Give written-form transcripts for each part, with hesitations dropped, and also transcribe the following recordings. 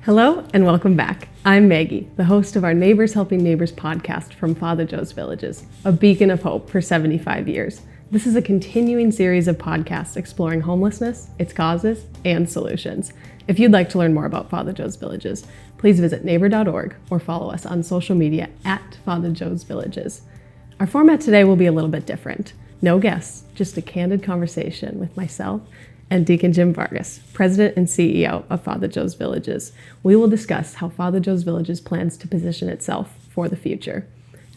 Hello and welcome back. I'm Maggie, the host of our Neighbors Helping Neighbors podcast from Father Joe's Villages, a beacon of hope for 75 years. This is a continuing series of podcasts exploring homelessness, its causes, and solutions. If you'd like to learn more about Father Joe's Villages, please visit neighbor.org or follow us on social media at Father Joe's Villages. Our format today will be a little bit different. No guests, just a candid conversation with myself and Deacon Jim Vargas, President and CEO of Father Joe's Villages. We will discuss how Father Joe's Villages plans to position itself for the future.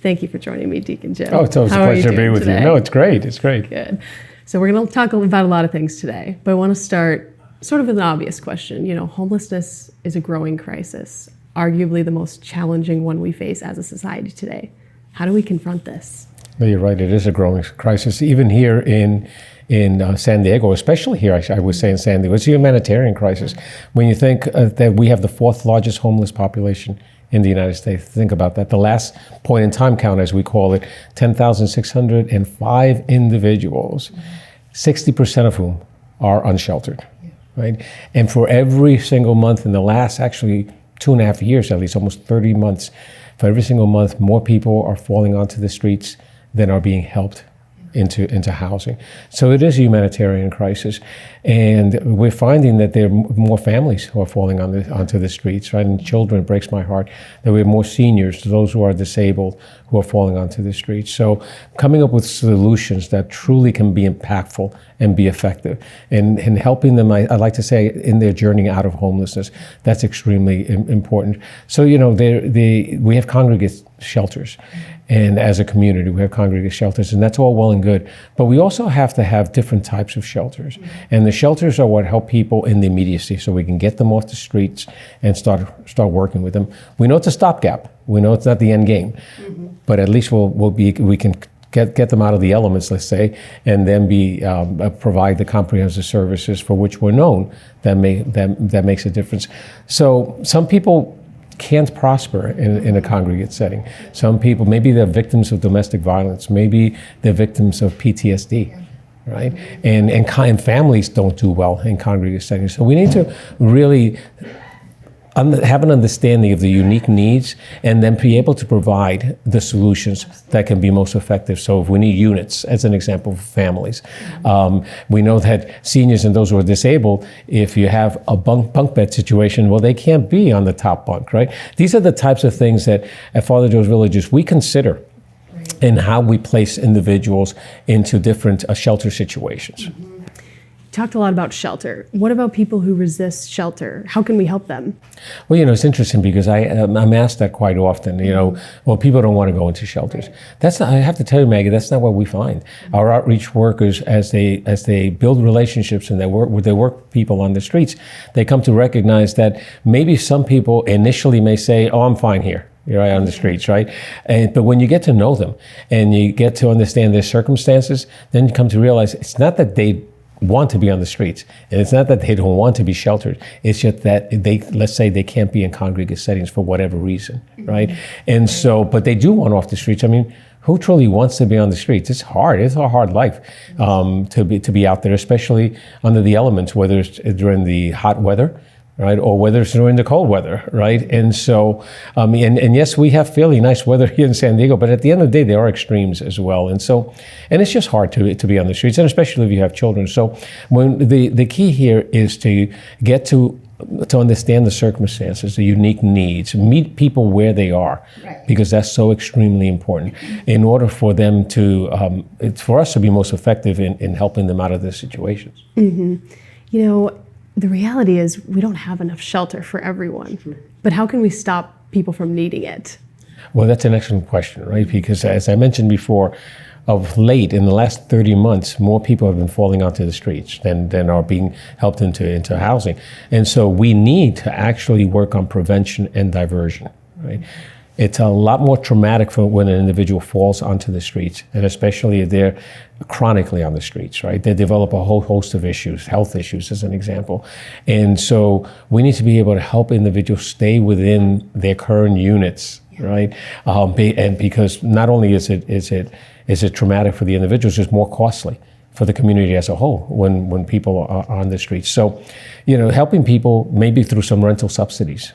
Thank you for joining me, Deacon Jim. Oh, it's always a pleasure to be with you. No, it's great. It's great. Good. So we're going to talk about a lot of things today, but I want to start sort of with an obvious question. You know, homelessness is a growing crisis, arguably the most challenging one we face as a society today. How do we confront this? No, you're right. It is a growing crisis, even here in San Diego, especially here, I would say in San Diego. It's a humanitarian crisis. When you think that we have the fourth largest homeless population in the United States, think about that. The last point in time count, as we call it, 10,605 individuals, 60% of whom are unsheltered, right? And for every single month in the last, actually 2.5 years, at least almost 30 months, for every single month, more people are falling onto the streets than are being helped into housing. So it is a humanitarian crisis, and we're finding that there are more families who are falling onto the streets, right? And children, it breaks my heart that we have more seniors, those who are disabled, who are falling onto the streets. So coming up with solutions that truly can be impactful and be effective, and helping them, I like to say, in their journey out of homelessness, that's extremely important. So, you know, we have congregate shelters. And as a community, we have congregate shelters, and that's all well and good. But we also have to have different types of shelters. And the shelters are what help people in the immediacy, so we can get them off the streets and start working with them. We know it's a stopgap. We know it's not the end game, but at least we can get them out of the elements, let's say, and then provide the comprehensive services for which we're known that makes a difference. So some people can't prosper in a congregate setting. Some people, maybe they're victims of domestic violence, maybe they're victims of PTSD, right? And families don't do well in congregate settings. So we need to really have an understanding of the unique needs and then be able to provide the solutions that can be most effective. So if we need units, as an example, for families, we know that seniors and those who are disabled, if you have a bunk bed situation, well, they can't be on the top bunk, right? These are the types of things that at Father Joe's Villages we consider in how we place individuals into different shelter situations. Talked a lot about shelter. What about people who resist shelter? How can we help them? Well, you know, it's interesting because I'm asked that quite often. You know, well, people don't want to go into shelters. I have to tell you, Maggie, that's not what we find. Our outreach workers, as they build relationships and they work with people on the streets, they come to recognize that maybe some people initially may say, "Oh, I'm fine here." You're right on the streets, right? But when you get to know them and you get to understand their circumstances, then you come to realize it's not that they want to be on the streets, and it's not that they don't want to be sheltered. It's just that let's say they can't be in congregate settings for whatever reason, right? And so, but they do want off the streets. I mean, who truly wants to be on the streets? It's hard. It's a hard life to be out there, especially under the elements, whether it's during the hot weather, right, or whether it's during the cold weather, right? And so, and yes, we have fairly nice weather here in San Diego, but at the end of the day, there are extremes as well. And so, and it's just hard to be on the streets, and especially if you have children. So when the key here is to get to understand the circumstances, the unique needs, meet people where they are, right, because that's so extremely important in order for them for us to be most effective in helping them out of their situations. Mm-hmm. You know, the reality is we don't have enough shelter for everyone, but how can we stop people from needing it? Well, that's an excellent question, right? Because as I mentioned before, of late, in the last 30 months, more people have been falling onto the streets than are being helped into housing. And so we need to actually work on prevention and diversion, right? It's a lot more traumatic for when an individual falls onto the streets, and especially if they're chronically on the streets, right? They develop a whole host of issues, health issues as an example. And so we need to be able to help individuals stay within their current units, right? And because not only is it traumatic for the individuals, it's more costly for the community as a whole when people are on the streets. So, you know, helping people maybe through some rental subsidies,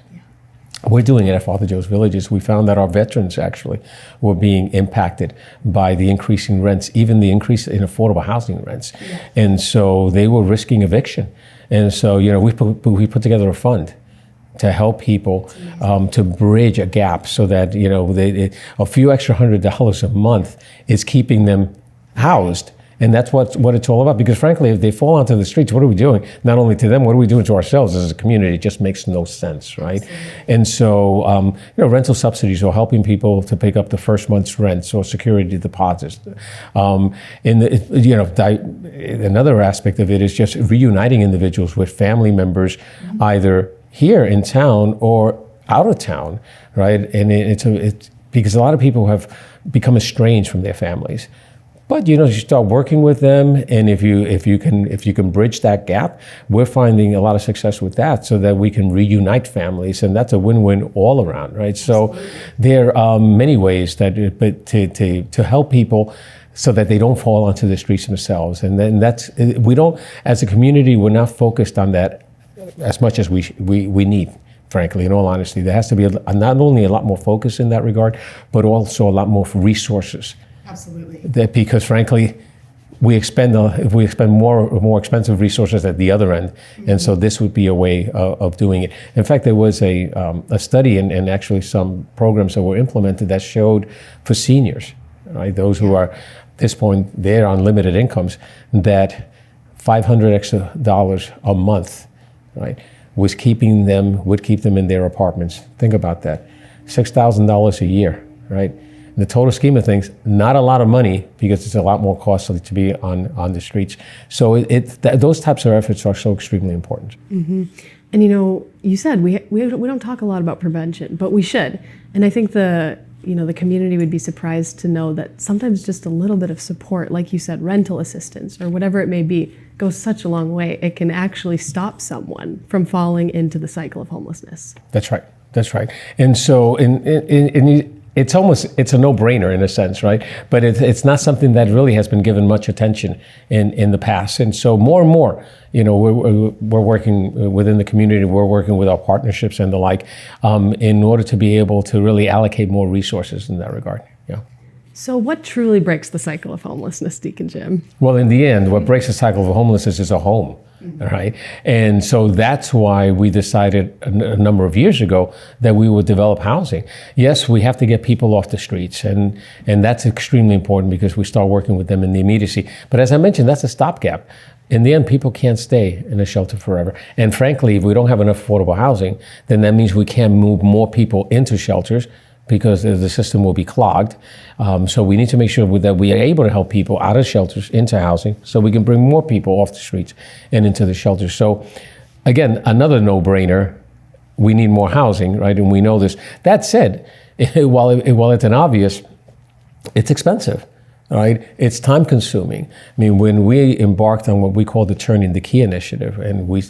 we're doing it at Father Joe's Villages. We found that our veterans actually were being impacted by the increasing rents, even the increase in affordable housing rents. Yeah. And so they were risking eviction. And so, we put together a fund to help people to bridge a gap so that, a few extra $100 a month is keeping them housed. And that's what it's all about. Because frankly, if they fall onto the streets, what are we doing? Not only to them, what are we doing to ourselves as a community? It just makes no sense, right? Absolutely. And so, rental subsidies or helping people to pick up the first month's rents or security deposits. Another aspect of it is just reuniting individuals with family members, either here in town or out of town, right? And it's because a lot of people have become estranged from their families. But you start working with them, and if you can bridge that gap, we're finding a lot of success with that, so that we can reunite families, and that's a win-win all around, right? So there are many ways to help people so that they don't fall onto the streets themselves, and then we don't, as a community, we're not focused on that as much as we need. Frankly, in all honesty, there has to be not only a lot more focus in that regard, but also a lot more resources. Absolutely. Because frankly, we expend more expensive resources at the other end, and so this would be a way of doing it. In fact, there was a study and actually some programs that were implemented that showed for seniors, right, those who are at this point they're on limited incomes, that $500 extra a month, right, would keep them in their apartments. Think about that, $6,000 a year, right? In the total scheme of things, not a lot of money, because it's a lot more costly to be on the streets. So those types of efforts are so extremely important. Mm-hmm. And you said we don't talk a lot about prevention, but we should. And I think the community would be surprised to know that sometimes just a little bit of support, like you said, rental assistance or whatever it may be, goes such a long way. It can actually stop someone from falling into the cycle of homelessness. That's right. And so it's a no-brainer in a sense, right? But it's not something that really has been given much attention in the past. And so more and more, we're working within the community, we're working with our partnerships and the like, in order to be able to really allocate more resources in that regard. Yeah. So what truly breaks the cycle of homelessness, Deacon Jim? Well, in the end, what breaks the cycle of homelessness is a home. All right. And so that's why we decided a number of years ago that we would develop housing. Yes, we have to get people off the streets, and that's extremely important because we start working with them in the immediacy. But as I mentioned, that's a stopgap. In the end, people can't stay in a shelter forever. And frankly, if we don't have enough affordable housing, then that means we can't move more people into shelters, because the system will be clogged. So we need to make sure that we are able to help people out of shelters into housing, so we can bring more people off the streets and into the shelters. So again, another no-brainer, we need more housing, right? And we know this. That said, while it's an obvious, it's expensive, right? It's time consuming. I mean, when we embarked on what we call the Turning the Key initiative, and we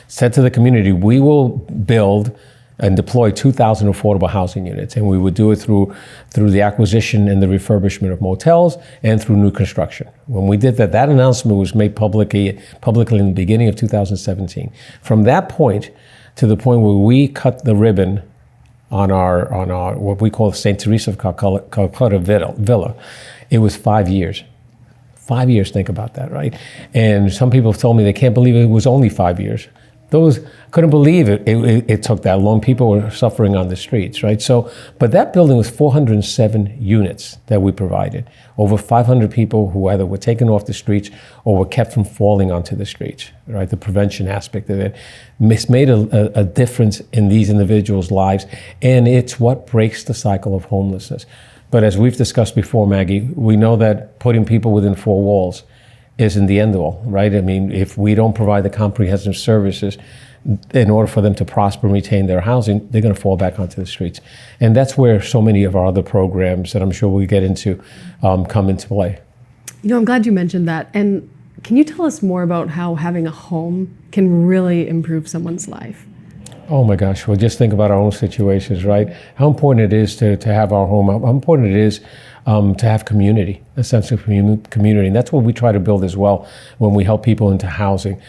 said to the community, we will build and deploy 2,000 affordable housing units. And we would do it through the acquisition and the refurbishment of motels and through new construction. When we did that announcement was made publicly in the beginning of 2017. From that point to the point where we cut the ribbon on our what we call St. Teresa of Calcutta Villa, it was 5 years. 5 years, think about that, right? And some people have told me they can't believe it was only 5 years. Those couldn't believe it took that long. People were suffering on the streets, right? So, but that building was 407 units that we provided. Over 500 people who either were taken off the streets or were kept from falling onto the streets, right? The prevention aspect of it. It's made a difference in these individuals' lives, and it's what breaks the cycle of homelessness. But as we've discussed before, Maggie, we know that putting people within four walls isn't the end all, right? I mean, if we don't provide the comprehensive services in order for them to prosper and retain their housing, they're going to fall back onto the streets. And that's where so many of our other programs that I'm sure we'll get into come into play. I'm glad you mentioned that. And can you tell us more about how having a home can really improve someone's life? Oh my gosh, well, just think about our own situations, right? How important it is to have our home, how important it is to have community, a sense of community. And that's what we try to build as well when we help people into housing,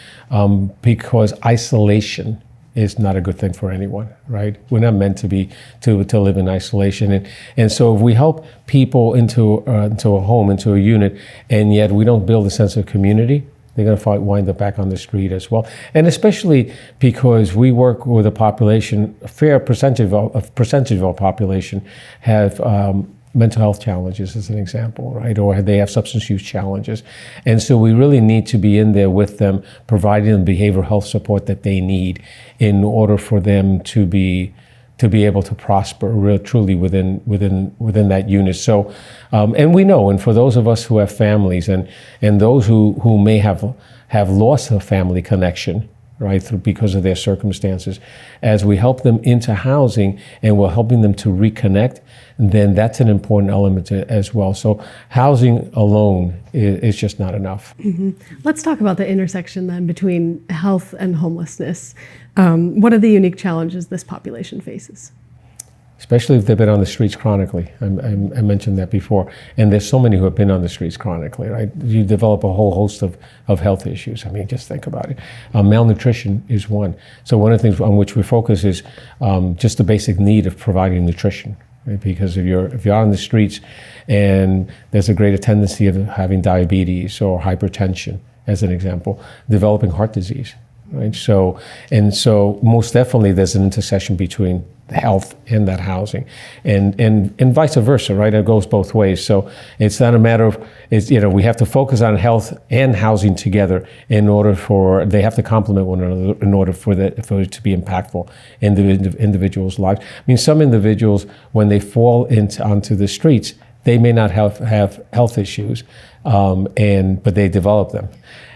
because isolation is not a good thing for anyone, right? We're not meant to be to live in isolation, and so if we help people into a home, into a unit, and yet we don't build a sense of community, they're going to wind up back on the street as well. And especially because we work with a population, a fair percentage of our population have mental health challenges, as an example, right? Or they have substance use challenges. And so we really need to be in there with them, providing them behavioral health support that they need in order for them to be able to prosper truly within that unit. So, and we know, and for those of us who have families and those who may have lost a family connection, right, because of their circumstances, as we help them into housing and we're helping them to reconnect, then that's an important element as well. So housing alone is just not enough. Mm-hmm. Let's talk about the intersection then between health and homelessness. What are the unique challenges this population faces? Especially if they've been on the streets chronically. I mentioned that before. And there's so many who have been on the streets chronically, right? You develop a whole host of health issues. I mean, just think about it. Malnutrition is one. So one of the things on which we focus is just the basic need of providing nutrition. Right? Because if you're on the streets and there's a greater tendency of having diabetes or hypertension, as an example, developing heart disease, right? So most definitely there's an intersection between health and that housing, and vice versa, right? It goes both ways. So it's not a matter of, we have to focus on health and housing together in order for, they have to complement one another in order for it to be impactful in the individual's lives. I mean, some individuals, when they fall onto the streets, they may not have health issues, but they develop them.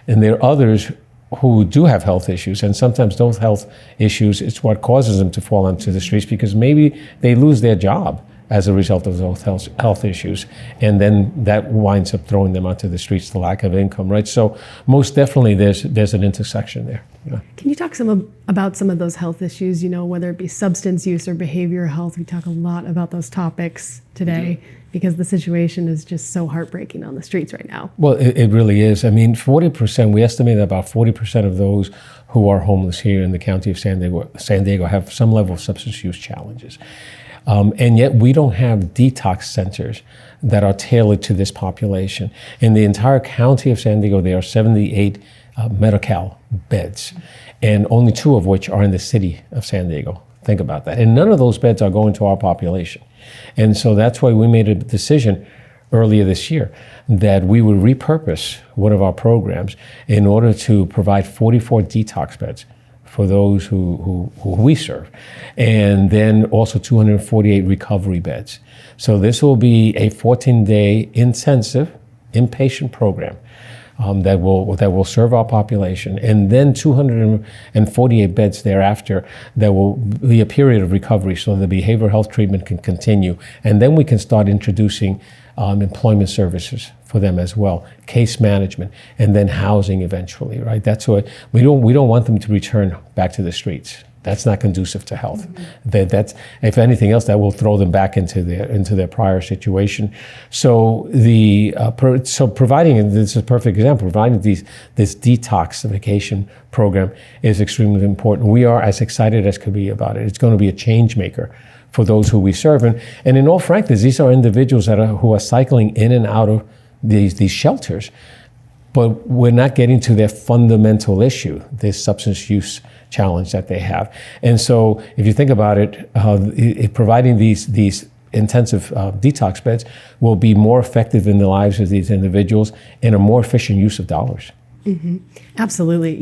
And there are others who do have health issues, and sometimes those health issues, it's what causes them to fall onto the streets, because maybe they lose their job as a result of those health issues, and then that winds up throwing them onto the streets, the lack of income, right? So most definitely there's an intersection there. Yeah. Can you talk about some of those health issues, whether it be substance use or behavioral health? We talk a lot about those topics today because the situation is just so heartbreaking on the streets right now. Well, it really is. I mean, 40%, we estimate that about 40% of those who are homeless here in the county of San Diego have some level of substance use challenges. And yet we don't have detox centers that are tailored to this population. In the entire county of San Diego, there are 78 Medi-Cal beds, and only 2 of which are in the city of San Diego. Think about that. And none of those beds are going to our population. And so that's why we made a decision earlier this year that we would repurpose one of our programs in order to provide 44 detox beds for those who we serve, and then also 248 recovery beds. So this will be a 14-day intensive inpatient program that will serve our population, and then 248 beds thereafter that will be a period of recovery so the behavioral health treatment can continue, and then we can start introducing employment services for them as well, case management, and then housing eventually, right? That's what we don't want them to return back to the streets. That's not conducive to health. Mm-hmm. That's, if anything else, that will throw them back into their prior situation. So providing, and this is a perfect example, providing this detoxification program is extremely important. We are as excited as could be about it. It's going to be a change maker for those who we serve. And in all frankness, these are individuals who are cycling in and out of these shelters, but we're not getting to their fundamental issue, this substance use challenge that they have. And so if you think about it, providing these intensive detox beds will be more effective in the lives of these individuals and a more efficient use of dollars. Mm-hmm. Absolutely.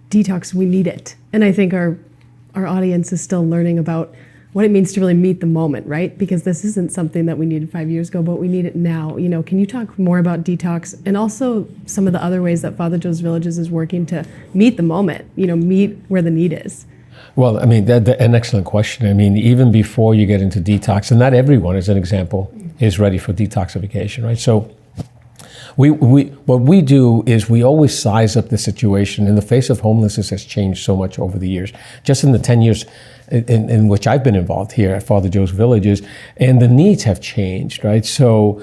Detox, we need it. And I think our audience is still learning about what it means to really meet the moment, right? Because this isn't something that we needed 5 years ago, but we need it now. Can you talk more about detox and also some of the other ways that Father Joe's Villages is working to meet the moment, meet where the need is? Well, I mean, that's an excellent question. I mean, even before you get into detox, and not everyone, as an example, is ready for detoxification, right? So what we do is we always size up the situation, and the face of homelessness has changed so much over the years. Just in the 10 years in which I've been involved here at Father Joe's Villages, and the needs have changed, right? So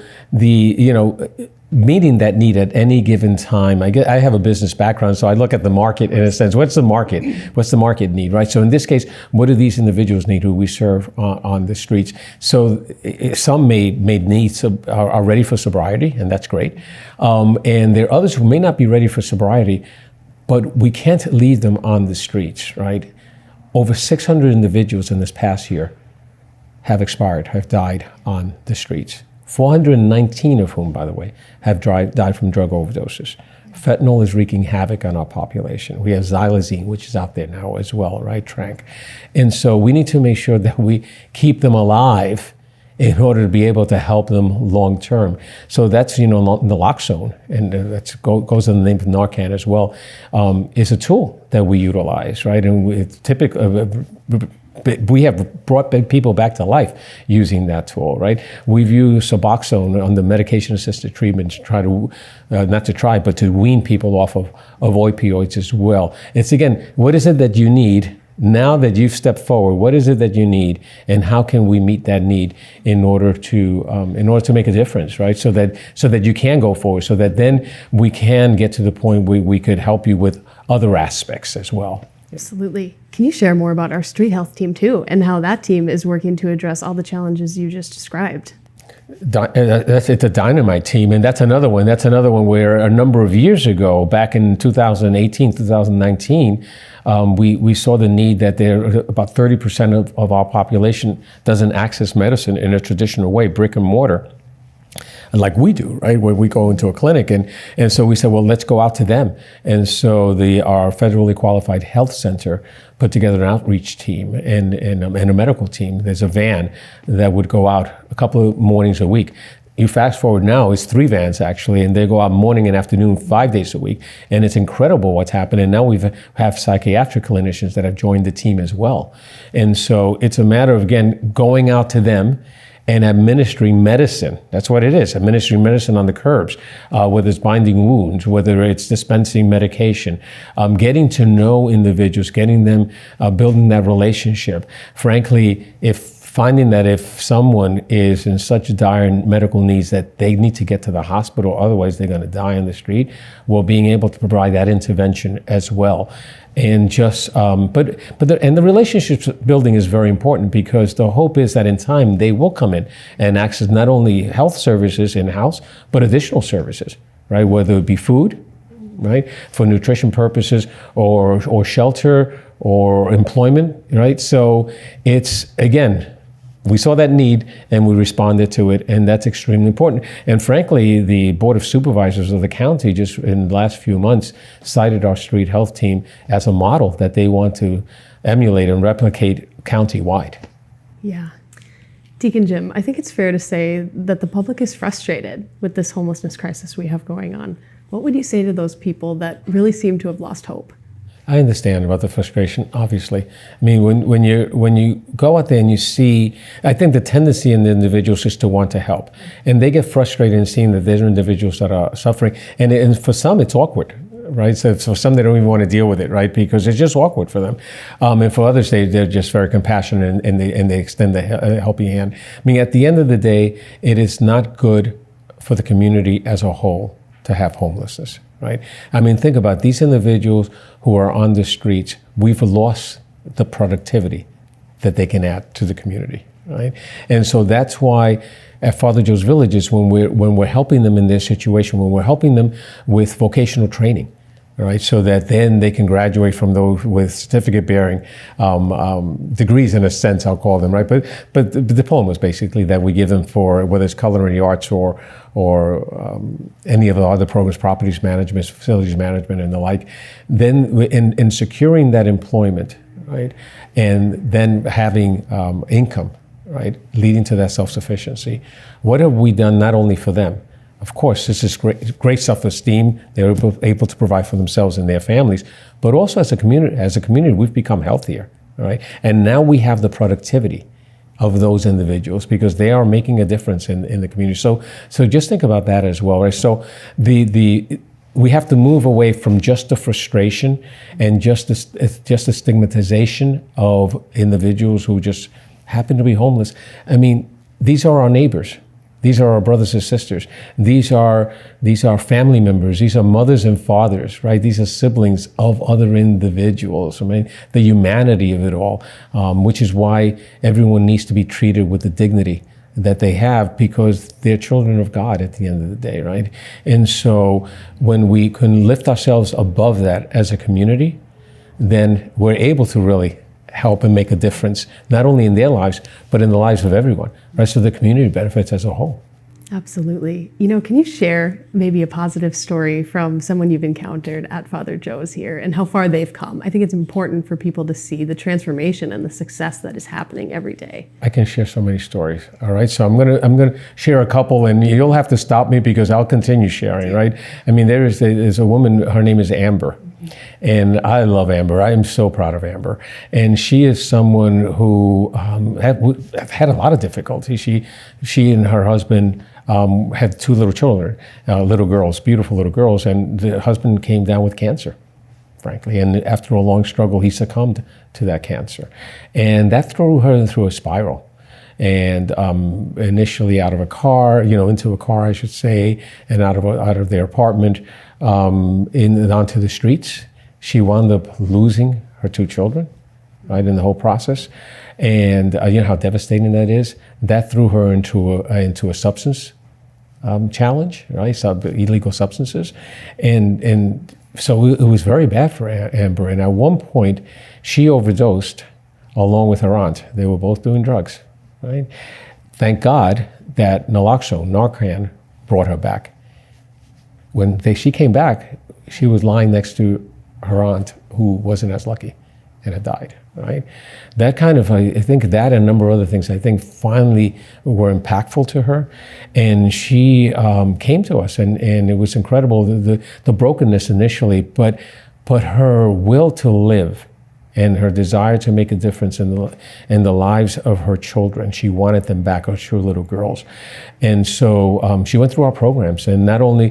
meeting that need at any given time. I have a business background, so I look at the market in a sense. What's the market? What's the market need, right? So in this case, what do these individuals need who we serve on the streets? So some may need, are ready for sobriety, and that's great. And there are others who may not be ready for sobriety, but we can't leave them on the streets, right? Over 600 individuals in this past year have died on the streets. 419 of whom, by the way, have died from drug overdoses. Fentanyl is wreaking havoc on our population. We have xylazine, which is out there now as well, right, Trank? And so we need to make sure that we keep them alive in order to be able to help them long term. So that's, naloxone, and that goes in the name of Narcan as well, is a tool that we utilize, right? And we have brought people back to life using that tool, right? We've used Suboxone on the medication-assisted treatment to try to, but to wean people off of opioids as well. It's, again, what is it that you need now that you've stepped forward? What is it that you need, and how can we meet that need in order to make a difference, right? So that you can go forward, so that then we can get to the point where we could help you with other aspects as well. Absolutely. Can you share more about our street health team too, and how that team is working to address all the challenges you just described? It's a dynamite team, and that's another one. That's another one where a number of years ago, back in 2018, 2019, we saw the need that about 30% of our population doesn't access medicine in a traditional way, brick and mortar, like we do, right? Where we go into a clinic, and so we said, well, let's go out to them. And so our federally qualified health center put together an outreach team and a medical team. There's a van that would go out a couple of mornings a week. You fast forward now, it's 3 vans actually, and they go out morning and afternoon, 5 days a week. And it's incredible what's happened. And now we have psychiatric clinicians that have joined the team as well. And so it's a matter of, again, going out to them and administering medicine. That's what it is, administering medicine on the curbs, whether it's binding wounds, whether it's dispensing medication, getting to know individuals, getting them, building that relationship. Frankly, finding that if someone is in such dire medical needs that they need to get to the hospital, otherwise they're going to die on the street, well, being able to provide that intervention as well. And the relationships building is very important, because the hope is that in time they will come in and access not only health services in-house, but additional services, right? Whether it be food, right, for nutrition purposes, or shelter, or employment, right? So it's, again, we saw that need and we responded to it, and that's extremely important. And frankly, the Board of Supervisors of the county just in the last few months cited our street health team as a model that they want to emulate and replicate countywide. Yeah. Deacon Jim, I think it's fair to say that the public is frustrated with this homelessness crisis we have going on. What would you say to those people that really seem to have lost hope? I understand about the frustration, obviously. I mean, when you go out there and you see, I think the tendency in the individuals is to want to help. And they get frustrated in seeing that there's individuals that are suffering. And for some, it's awkward, right? So for some, they don't even want to deal with it, right? Because it's just awkward for them. And for others, they're just very compassionate, and they extend the helping hand. I mean, at the end of the day, it is not good for the community as a whole to have homelessness, right? I mean, think about these individuals who are on the streets. We've lost the productivity that they can add to the community, right? And so that's why at Father Joe's Villages, when we're helping them in their situation, when we're helping them with vocational training, right, so that then they can graduate from those with certificate-bearing degrees, in a sense, I'll call them, right? But the diplomas, basically, that we give them for whether it's culinary arts or any of the other programs, properties management, facilities management, and the like. Then in securing that employment, right, and then having income, right, leading to that self-sufficiency, what have we done not only for them? Of course, this is great self-esteem. They're able to provide for themselves and their families, but also as a community, we've become healthier, right? And now we have the productivity of those individuals because they are making a difference in the community. So just think about that as well, right? So we have to move away from just the frustration and just the stigmatization of individuals who just happen to be homeless. I mean, these are our neighbors. These are our brothers and sisters. These are family members. These are mothers and fathers, right? These are siblings of other individuals. I mean, the humanity of it all, which is why everyone needs to be treated with the dignity that they have, because they're children of God at the end of the day, right? And so when we can lift ourselves above that as a community, then we're able to really help and make a difference, not only in their lives, but in the lives of everyone, right? So the community benefits as a whole. Absolutely. Can you share maybe a positive story from someone you've encountered at Father Joe's here and how far they've come? I think it's important for people to see the transformation and the success that is happening every day. I can share so many stories. All right. So I'm gonna share a couple, and you'll have to stop me because I'll continue sharing, right? I mean, there's a woman, her name is Amber. And I love Amber. I am so proud of Amber. And she is someone who have had a lot of difficulty. She and her husband had two little children, little girls, beautiful little girls, and the husband came down with cancer, frankly. And after a long struggle, he succumbed to that cancer. And that threw her through a spiral. And initially out of a car, into a car, I should say, and out of their apartment, onto the streets. She wound up losing her two children, right, in the whole process. And you know how devastating that is. That threw her into a substance challenge, right, illegal substances, and so it was very bad for Amber. And at one point, she overdosed along with her aunt. They were both doing drugs, right? Thank God that naloxone, Narcan, brought her back. When she came back, she was lying next to her aunt, who wasn't as lucky and had died, right? That kind of, I think that and a number of other things, I think finally were impactful to her. And she came to us, and it was incredible, the brokenness initially, but her will to live and her desire to make a difference in the lives of her children. She wanted them back, her two little girls. And so she went through our programs, and not only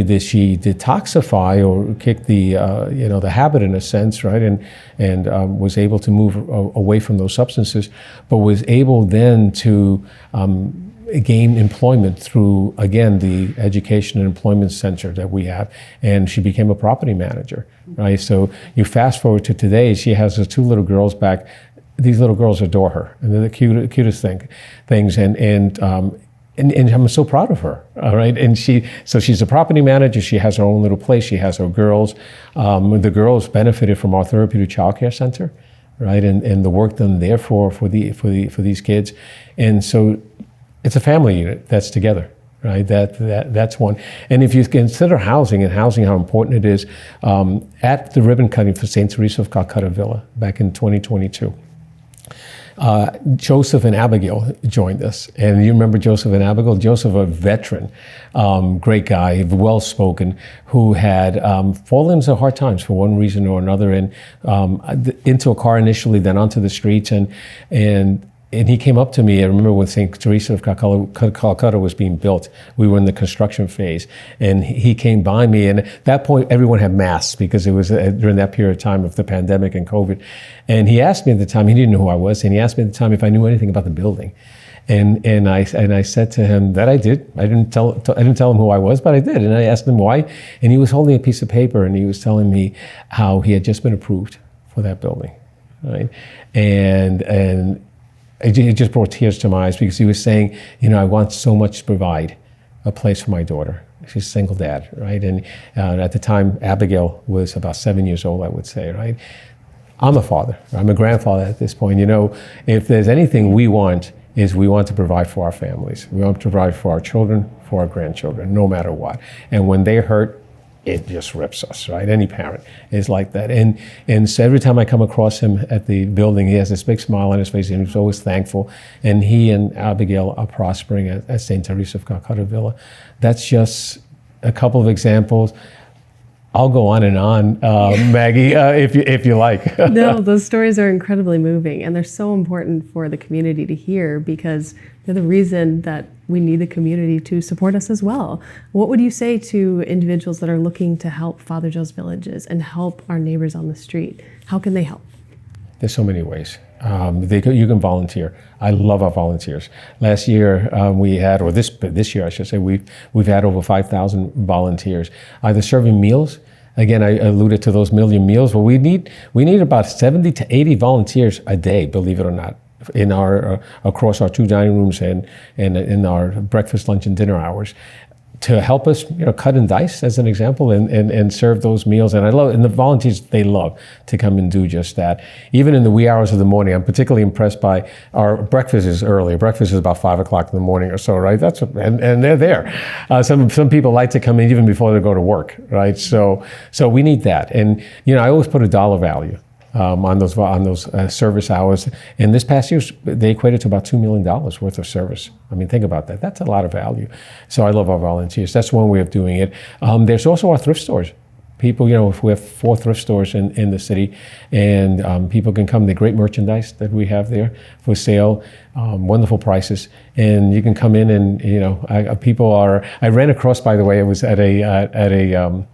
did she detoxify or kick the habit in a sense, right, and was able to move away from those substances, but was able then to gain employment through, again, the education and employment center that we have. And she became a property manager, right? So you fast forward to today, she has her two little girls back. These little girls adore her, and they're the cutest things. And I'm so proud of her, all right? And she's a property manager. She has her own little place. She has her girls. The girls benefited from our therapeutic childcare center, right? And the work done there for these kids. And so it's a family unit that's together, right? That's one. And if you consider housing how important it is, at the ribbon cutting for St. Teresa of Calcutta Villa back in 2022, Joseph and Abigail joined us. And you remember Joseph and Abigail? Joseph, a veteran, great guy, well-spoken, who had fallen into hard times for one reason or another, and into a car initially, then onto the streets, and he came up to me. I remember when St. Teresa of Calcutta was being built. We were in the construction phase. And he came by me. And at that point, everyone had masks because it was during that period of time of the pandemic and COVID. And he asked me at the time, he didn't know who I was, and he asked me at the time if I knew anything about the building. And I said to him that I did. I didn't tell him who I was, but I did. And I asked him why. And he was holding a piece of paper, and he was telling me how he had just been approved for that building, right? And it just brought tears to my eyes, because he was saying, I want so much to provide a place for my daughter. She's a single dad, right? And at the time, Abigail was about 7 years old, I would say, right? I'm a father. I'm a grandfather at this point. If there's anything we want to provide for our families. We want to provide for our children, for our grandchildren, no matter what. And when they hurt, it just rips us, right? Any parent is like that. And so every time I come across him at the building, he has this big smile on his face, and he's always thankful. And he and Abigail are prospering at St. Teresa of Calcutta Villa. That's just a couple of examples. I'll go on and on, Maggie, if you like. No, those stories are incredibly moving, and they're so important for the community to hear, because they're the reason that we need the community to support us as well. What would you say to individuals that are looking to help Father Joe's Villages and help our neighbors on the street? How can they help? There's so many ways. You can volunteer. I love our volunteers. Last year we had, or this year I should say, we've had over 5,000 volunteers, either serving meals. Again, I alluded to those million meals. Well, we need about 70 to 80 volunteers a day, believe it or not, in our across our 2 dining rooms and in our breakfast, lunch, and dinner hours, to help us, cut and dice, as an example, and serve those meals. And and the volunteers, they love to come and do just that. Even in the wee hours of the morning, I'm particularly impressed by our breakfast is early. Breakfast is about 5 o'clock in the morning or so, right? And they're there. Some people like to come in even before they go to work, right? So we need that. And, I always put a dollar value on those service hours. And this past year, they equated to about $2 million worth of service. I mean, think about that. That's a lot of value. So I love our volunteers. That's one way of doing it. There's also our thrift stores. People, if we have 4 thrift stores in the city, and people can come. The great merchandise that we have there for sale, wonderful prices, and you can come in and people are. I ran across, by the way, it was at a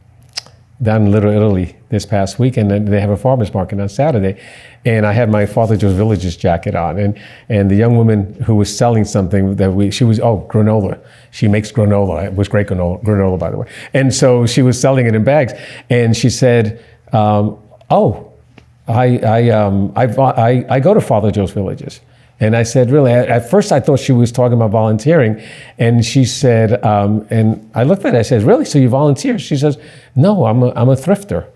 down in Little Italy this past week, and they have a farmer's market on Saturday. And I had my Father Joe's Villages jacket on, and the young woman who was selling something granola. She makes granola. It was great granola, by the way. And so she was selling it in bags, and she said, I go to Father Joe's Villages. And I said, really? At first I thought she was talking about volunteering. And she said, and I looked at her, I said, really? So you volunteer? She says, no, I'm a thrifter.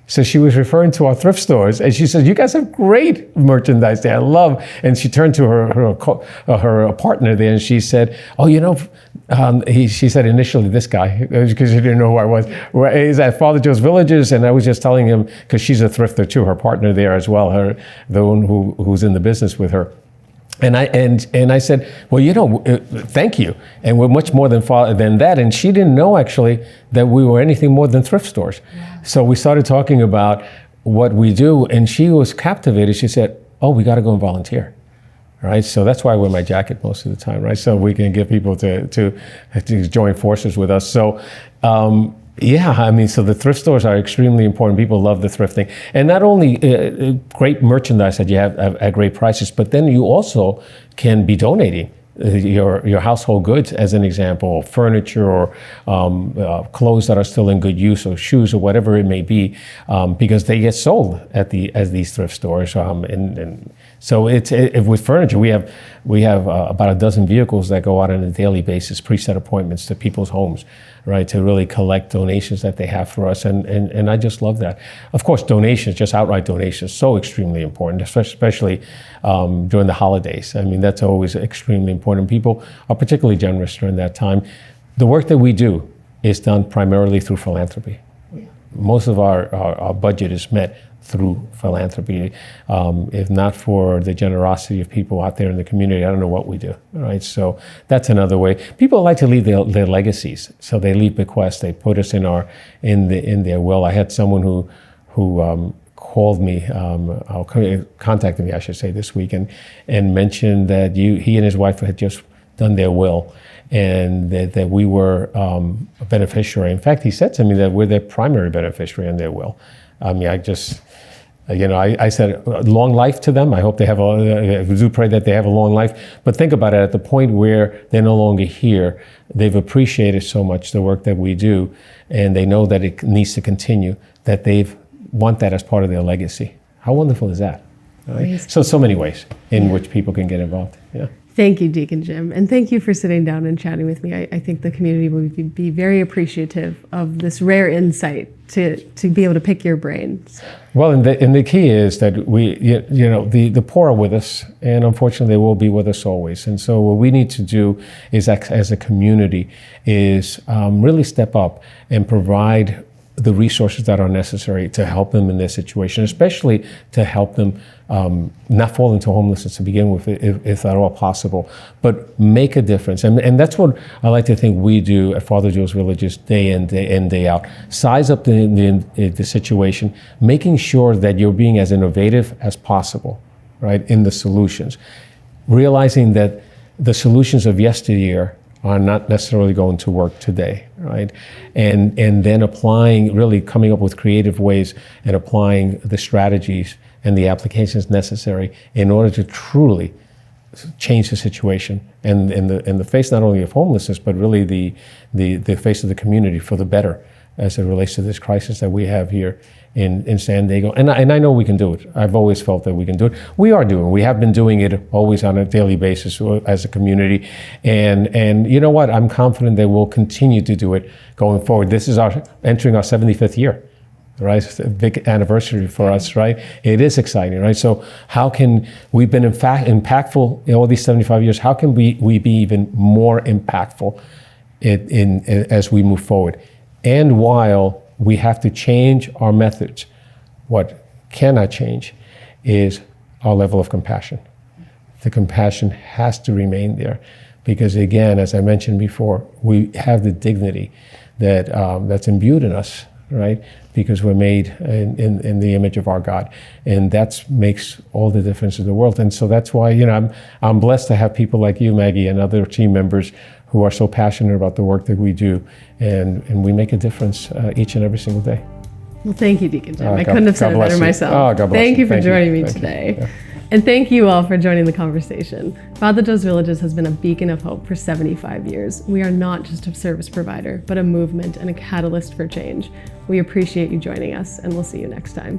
So she was referring to our thrift stores. And she said, you guys have great merchandise there. I love. And she turned to her partner there and she said, she said initially, this guy, because she didn't know who I was, is at Father Joe's Villages. And I was just telling him, because she's a thrifter too, her partner there as well, the one who's in the business with her. And I said, well, thank you. And we're much more than that. And she didn't know actually that we were anything more than thrift stores. Yeah. So we started talking about what we do, and she was captivated. She said, oh, we got to go and volunteer. Right. So that's why I wear my jacket most of the time, right? So we can get people to join forces with us. So, so the thrift stores are extremely important. People love the thrifting. And not only great merchandise that you have at great prices, but then you also can be donating your household goods, as an example, furniture or clothes that are still in good use, or shoes or whatever it may be, because they get sold at these thrift stores. And so with furniture, we have about a dozen vehicles that go out on a daily basis, preset appointments to people's homes, right, to really collect donations that they have for us. And I just love that. Of course, donations, just outright donations, so extremely important, especially during the holidays. I mean, that's always extremely important. People are particularly generous during that time. The work that we do is done primarily through philanthropy. Yeah. Most of our budget is met through philanthropy. If not for the generosity of people out there in the community, I don't know what we do, right? So that's another way. People like to leave their legacies, so they leave bequests. They put us in their will. I had someone who called me, contacted me, I should say, this week, and mentioned that he and his wife had just done their will, and that we were a beneficiary. In fact, he said to me that we're their primary beneficiary in their will. I mean, I said long life to them. I hope they I do pray that they have a long life. But think about it, at the point where they're no longer here, they've appreciated so much the work that we do, and they know that it needs to continue, that they want that as part of their legacy. How wonderful is that? Right? So many ways in which people can get involved. Yeah. Thank you, Deacon Jim. And thank you for sitting down and chatting with me. I think the community will be very appreciative of this rare insight to be able to pick your brains. Well, and the key is that the poor are with us, and unfortunately they will be with us always. And so what we need to do is, as a community, is really step up and provide the resources that are necessary to help them in their situation, especially to help them not fall into homelessness to begin with, if at all possible, but make a difference. And that's what I like to think we do at Father Joe's Villages day in, day out. Size up the situation, making sure that you're being as innovative as possible, right, in the solutions. Realizing that the solutions of yesteryear are not necessarily going to work today, right? And then really coming up with creative ways and applying the strategies and the applications necessary in order to truly change the situation and in the face not only of homelessness, but really the face of the community for the better as it relates to this crisis that we have here in San Diego. And I know we can do it. I've always felt that we can do it. We have been doing it always on a daily basis as a community. And you know what? I'm confident that we'll continue to do it going forward. This is entering our 75th year. Right, it's a big anniversary for us, right? It is exciting, right? So how can we've been impactful in all these 75 years? How can we be even more impactful as we move forward? And while we have to change our methods, what cannot change is our level of compassion. The compassion has to remain there, because again, as I mentioned before, we have the dignity that that's imbued in us, right? Because we're made in the image of our God, and that makes all the difference in the world. And so that's why, I'm blessed to have people like you, Maggie, and other team members who are so passionate about the work that we do, and we make a difference each and every single day. Well, thank you, Deacon Jim. I couldn't have said it better myself. Oh, God bless Thank you for Thank joining me Thank today. Yeah. And thank you all for joining the conversation. Father Joe's Villages has been a beacon of hope for 75 years. We are not just a service provider, but a movement and a catalyst for change. We appreciate you joining us, and we'll see you next time.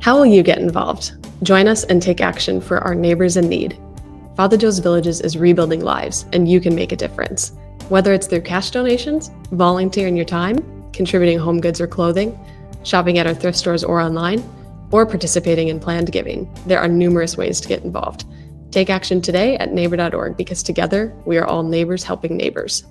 How will you get involved? Join us and take action for our neighbors in need. Father Joe's Villages is rebuilding lives, and you can make a difference. Whether it's through cash donations, volunteering your time, contributing home goods or clothing, shopping at our thrift stores or online, or participating in planned giving, there are numerous ways to get involved. Take action today at neighbor.org, because together we are all neighbors helping neighbors.